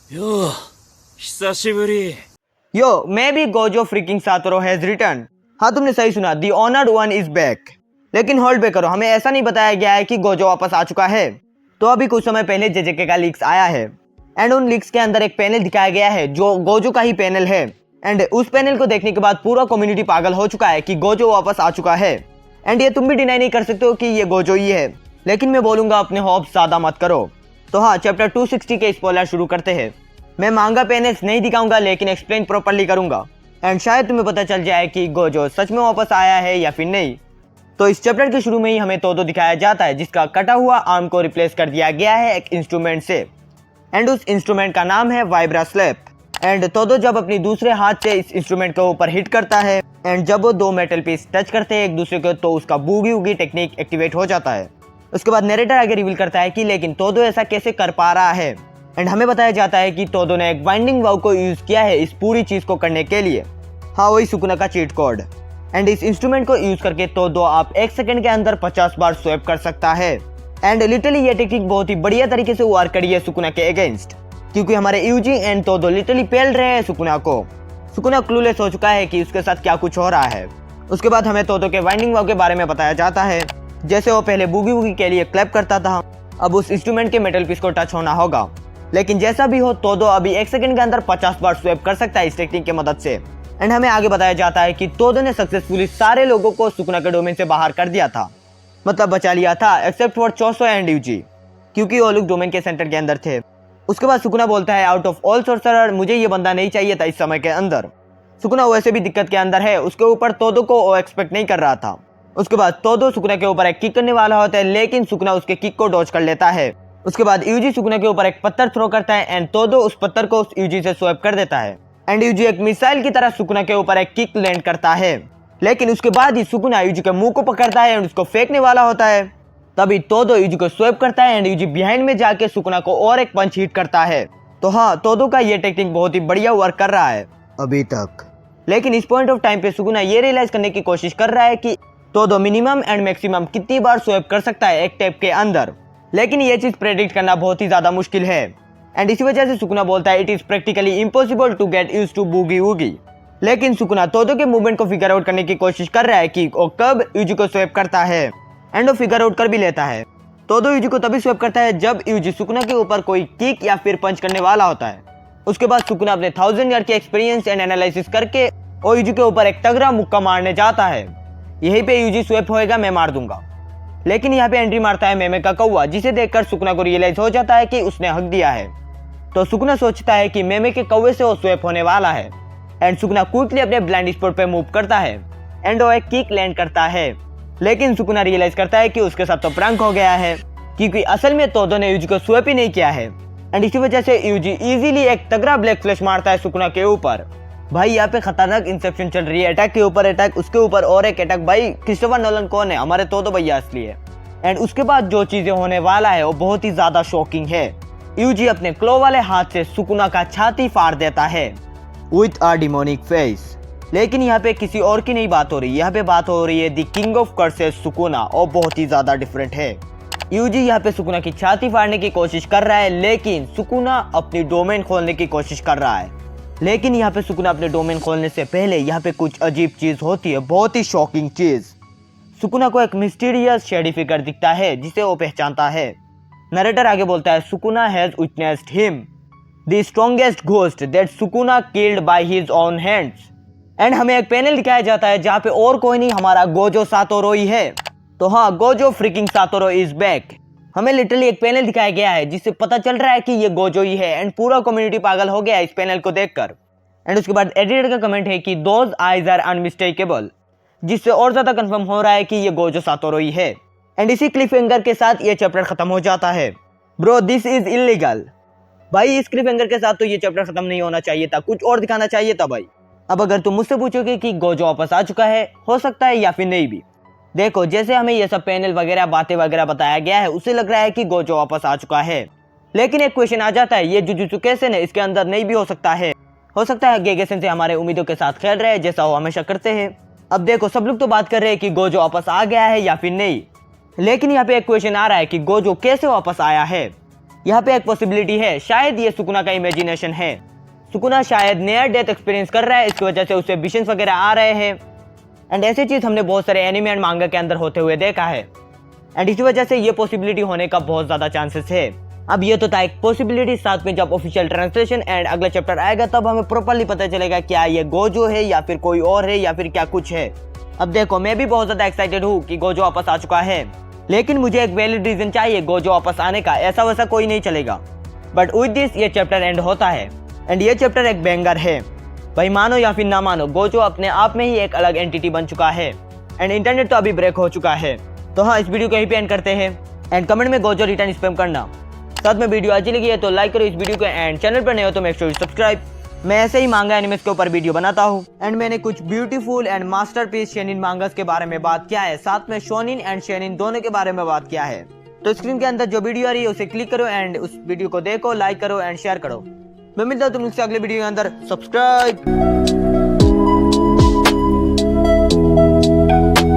よう、久しぶり。यो मैं भी Gojo freaking सातोरो has return. हाँ तुमने सही सुना, दी ऑनर्ड वन इज बैक। लेकिन होल्ड बैक करो, हमें ऐसा नहीं बताया गया है कि गोजो वापस आ चुका है। तो अभी कुछ समय पहले जेजेके का लीक्स आया है एंड उन लीक्स के अंदर एक पैनल दिखाया गया है जो गोजो का ही पैनल है। एंड उस पैनल को देखने के बाद पूरा कम्युनिटी पागल हो चुका है कि गोजो वापस आ चुका है। एंड ये तुम भी डिनाई नहीं कर सकते हो कि ये गोजो ही है। लेकिन मैं बोलूंगा अपने होप्स ज्यादा मत करो। तो हाँ, चैप्टर 260 के स्पॉइलर शुरू करते हैं। मैं मांगा पैनल्स नहीं दिखाऊंगा लेकिन एक्सप्लेन प्रॉपर्ली करूंगा एंड शायद तुम्हें पता चल जाए कि गोजो सच में वापस आया है या फिर नहीं। तो इस चैप्टर के शुरू में ही हमें तोदो दिखाया जाता है जिसका कटा हुआ आर्म को रिप्लेस कर दिया गया है एक इंस्ट्रूमेंट से एंड उस इंस्ट्रूमेंट का नाम है वाइब्रा स्लैप। एंड तोदो जब अपनी दूसरे हाथ से इस इंस्ट्रूमेंट के ऊपर हिट करता है एंड जब वो दो मेटल पीस टच करते हैं एक दूसरे को तो उसका बूगी वूगी टेक्निक एक्टिवेट हो जाता है। उसके बाद नरेटर आगे रिवील करता है कि लेकिन तोदो ऐसा कैसे कर पा रहा है एंड हमें बताया जाता है कि तोदो ने एक बाइंडिंग वाव को यूज किया है इस पूरी चीज को करने के लिए। हाँ, वही सुकुना का चीट कोड। एंड इस इंस्ट्रूमेंट को यूज करके तोदो आप एक सेकंड के अंदर 50 बार स्वैप कर सकता है। एंड लिटरली ये टेक्निक बहुत ही बढ़िया तरीके से वर्क करी है सुकुना के अगेंस्ट, क्योंकि हमारे यूजी एंड तोदो लिटरली पेल रहे हैं सुकुना को। सुकुना क्लूलेस हो चुका है कि उसके साथ क्या कुछ हो रहा है। उसके बाद हमें तोदो के बाइंडिंग वाव के बारे में बताया जाता है। जैसे वो पहले बूगी वूगी के लिए क्लैप करता था, अब उस इंस्ट्रूमेंट के मेटल पीस को टच होना होगा। लेकिन जैसा भी हो तोदो अभी एक सेकंड के अंदर 50 बार स्वैप कर सकता है इस टेक्निक की मदद से। एंड हमें आगे बताया जाता है कि तोदो ने सक्सेसफुली सारे लोगों को सुकुना के डोमेन से बाहर कर दिया था, मतलब बचा लिया था एक्सेप्ट फॉर चोसो एंड यूजी, क्योंकि वो लोग डोमेन के सेंटर के अंदर थे। उसके बाद सुकुना बोलता है आउट ऑफ ऑल सोर्सरर मुझे ये बंदा नहीं चाहिए था इस समय के अंदर। सुकुना वैसे भी दिक्कत के अंदर है, उसके ऊपर तोदो को वो एक्सपेक्ट नहीं कर रहा था। उसके बाद तोदो सुकुना के ऊपर एक किक करने वाला होता है लेकिन सुकुना उसके किक को डॉज कर लेता है। उसके बाद यूजी सुकुना के ऊपर एक पत्थर थ्रो करता है एंड तोदो उस पत्थर को उस यूजी से स्वैप कर देता है एंड यूजी एक मिसाइल की तरह सुकुना के ऊपर एक किक लैंड करता है। लेकिन उसके बाद ही सुकुना यूजी के मुंह को पकड़ता है एंड उसको फेंकने वाला होता है। तभी तोदो यूजी को स्वैप करता है एंड यूजी बिहाइंड में जाके सुकुना को और एक पंच हिट करता है। तो हाँ, तोदो का ये टेक्निक बहुत ही बढ़िया वर्क कर रहा है अभी तक। लेकिन इस पॉइंट ऑफ टाइम पे सुकुना ये रियलाइज करने की कोशिश कर रहा है कि तोदो मिनिमम एंड मैक्सिमम कितनी बार स्वैप कर सकता है एक टैप के अंदर। लेकिन ये चीज प्रेडिक्ट करना बहुत ही ज्यादा मुश्किल है एंड इसी वजह से सुकुना बोलता है it is practically impossible to get used to boogie woogie. लेकिन सुकुना तोदो के मूवमेंट को फिगर आउट करने की कोशिश कर रहा है कि वो कब यूजी को स्वैप करता है एंड वो फिगर आउट कर भी लेता है। तोदो यूजी को तभी स्वैप करता है जब यूजी सुकुना के ऊपर कोई किक या फिर पंच करने वाला होता है। उसके बाद सुकुना अपने 1000 ईयर के एक्सपीरियंस एंड एनालिसिस करके वो यूजी के ऊपर एक तगड़ा मुक्का मारने जाता है। यहीं पे यूजी स्वैप होएगा, मैं मार दूंगा। लेकिन यहाँ पे एंट्री मारता है मेमे का कौवा, जिसे देखकर सुकुना को रियलाइज हो जाता है कि उसने हक दिया है। तो सुकुना सोचता है कि मेमे के कौवे से वो स्वैप होने वाला है एंड सुकुना क्विकली अपने ब्लाइंड स्पॉट पे मूव करता है एंड वो एक किक लैंड करता है। लेकिन सुकुना रियलाइज करता है कि उसके साथ तो प्रैंक हो गया है, क्योंकि असल में तोदो ने यूजी को स्वैप ही नहीं किया है एंड इसी वजह से यूजी इजीली एक तगड़ा ब्लैक फ्लैश मारता है सुकुना के ऊपर। भाई यहाँ पे खतरनाक इंसेप्शन चल रही है, अटैक के ऊपर अटैक, उसके ऊपर और एक अटैक। भाई क्रिस्टोफर नोलन कौन है? हमारे तोदो भैया असली है। एंड उसके बाद जो चीजें होने वाला है वो बहुत ही ज्यादा शॉकिंग है। यूजी अपने क्लो वाले हाथ से सुकुना का छाती फाड़ देता है विथ अ डिमोनिक फेस। लेकिन यहाँ पे किसी और की नहीं बात हो रही, यहाँ पे बात हो रही है the king of curses Sukuna, और बहुत ही ज्यादा डिफरेंट है। यूजी यहाँ पे सुकुना की छाती फाड़ने की कोशिश कर रहा है लेकिन सुकुना अपनी डोमेन खोलने की कोशिश कर रहा है। लेकिन यहाँ पे सुकुना अपने डोमेन खोलने से पहले यहाँ पे कुछ अजीब चीज होती है, बहुत ही शॉकिंग चीज। सुकुना को एक मिस्टीरियस शेडी फिगर दिखता है जिसे वो पहचानता है। नरेटर आगे बोलता है Sukuna has witnessed him the strongest ghost that Sukuna killed by his own hands. And हमें एक पैनल दिखाया जाता है जहाँ पे और कोई नहीं, हमारा गोजो सातोरो ही है। तो हाँ, गोजो फ्रीकिंग सातोरो इज बैक। हमें लिटरली एक पैनल दिखाया गया है जिससे पता चल रहा है कि ये गोजो ही है एंड पूरा कम्युनिटी पागल हो गया है इस पैनल को देखकर। एंड उसके बाद एडिटर का कमेंट है कि दोज आईज आर अनमिस्टेकेबल, जिससे और ज्यादा कंफर्म हो रहा है कि ये गोजो सातोरो ही है। एंड इसी क्लिफहैंगर के साथ ये चैप्टर खत्म हो जाता है। Bro this is illegal. भाई इस क्लिफहैंगर के साथ तो ये चैप्टर खत्म नहीं होना चाहिए था, कुछ और दिखाना चाहिए था भाई। अब अगर तुम मुझसे पूछोगे कि गोजो वापस आ चुका है, हो सकता है या फिर नहीं भी। देखो जैसे हमें ये सब पैनल वगैरह बातें वगैरह बताया गया है, उससे लग रहा है कि गोजो वापस आ चुका है। लेकिन एक क्वेश्चन आ जाता है, ये जुजुत्सु कैसन है इसके अंदर नहीं भी हो सकता है। हो सकता है गेगे सेंसेई हमारे उम्मीदों के साथ खेल रहे हैं जैसा वो हमेशा करते हैं। अब देखो सब लोग तो बात कर रहे हैं कि गोजो वापस आ गया है या फिर नहीं, लेकिन यहाँ पे एक क्वेश्चन आ रहा है कि गोजो कैसे वापस आया है। यहाँ पे एक पॉसिबिलिटी है, शायद ये सुकुना का इमेजिनेशन है। सुकुना शायद नियर डेथ एक्सपीरियंस कर रहा है, इसकी वजह से उसे विजन्स वगैरह आ रहे हैं। एंड ऐसी चीज हमने बहुत सारे एनिमे एंड मांगा के अंदर होते हुए देखा है। एंड इसी वजह से ये पॉसिबिलिटी होने का बहुत ज्यादा चांसेस है। अब ये तो था एक पॉसिबिलिटी, साथ में जब ऑफिशियल ट्रांसलेशन एंड अगला चैप्टर आएगा तब हमें प्रॉपर्ली पता चलेगा क्या ये गोजो है या फिर कोई और है या फिर क्या कुछ है। अब देखो, मैं भी बहुत ज्यादा एक्साइटेड हूँ कि गोजो वापस आ चुका है, लेकिन मुझे एक वैलिड रीजन चाहिए गोजो वापस आने का, ऐसा वैसा कोई नहीं चलेगा। बट विद दिस ये चैप्टर एंड होता है एंड ये चैप्टर एक बैंगर है। भाई मानो या फिर ना मानो, गोजो अपने आप में ही एक अलग एंटिटी बन चुका है एंड इंटरनेट तो अभी ब्रेक हो चुका है। तो हाँ, इस वीडियो को यहीं पे एंड करते हैं एंड कमेंट में गोजो रिटर्न स्पैम करना। साथ में वीडियो अच्छी लगी है तो लाइक करो इस वीडियो को एंड चैनल पर नए हो तो मेक श्योर सब्सक्राइब। मैं ऐसे ही मांगा एनिमेस के ऊपर वीडियो बनाता हूँ एंड मैंने कुछ ब्यूटीफुल एंड मास्टरपीस शोनिन मांगास के बारे में बात किया है, साथ में शोनिन एंड शोनिन दोनों के बारे में बात किया है। तो स्क्रीन के अंदर जो वीडियो आ रही है उसे क्लिक करो एंड उस वीडियो को देखो, लाइक करो एंड शेयर करो। मैं मिलता हूँ तुम लोग से अगले वीडियो के अंदर। सब्सक्राइब।